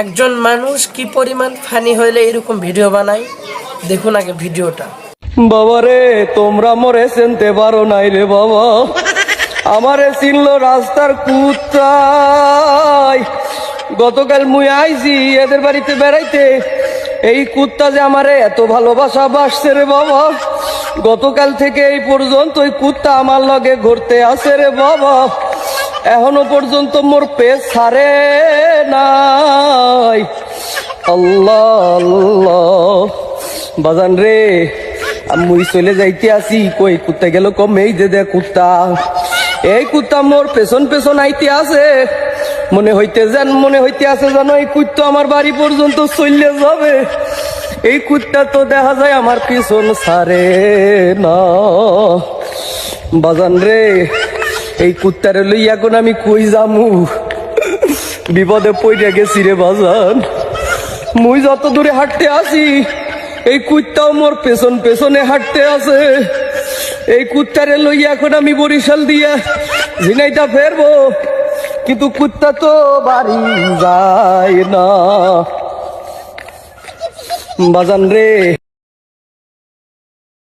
একজন মানুষ কি পরিমাণ ফানি হইলে এরকম ভিডিও বানায় দেখুন আগে ভিডিওটা। বাবারে তোমরা মরে চিনতে পারো নাই রে বাবা, আমারে চিনলো রাস্তার কুত্তায়। গতকাল মুই আইছি এদের বাড়িতে বেড়াইতে, এই কুত্তা যে আমারে এত ভালোবাসা বাসছে রে বাবা। গতকাল থেকে এই পর্যন্ত ওই কুত্তা আমার লগে ঘুরতে আসে রে বাবা, এখনো পর্যন্ত মোর পেট ছাড়ে নাই। আল্লাহ আল্লাহ বাজান রে, মুই চলে যাইতে আসি, কই কুত্তা গেল কম, এই যে দেখ কুত্তা, এই কুত্তা মোর পেছন পেছন আইতে আছে, মনে হইতে আছে জানো এই কুত্তা আমার বাড়ি পর্যন্ত চলে যাবে। এই কুত্তা তো দেখা যায় আমার পিছন ছাড়ে না। বাজান রে, এই কুত্তারে লই এখন আমি কই যামু, বিপদে পড়ে গেছি রে বাজান। মুই যত দূরে হাঁটতে আসি এই কুত্তাও মোর পেছন পেছনে হাঁটতে আছে। এই কুত্তারে লই এখন আমি বরিশাল দিয়া ঝিনাইদা ফেরবো, কিন্তু কুত্তা তো বাড়ি যায় না। বাজান রে।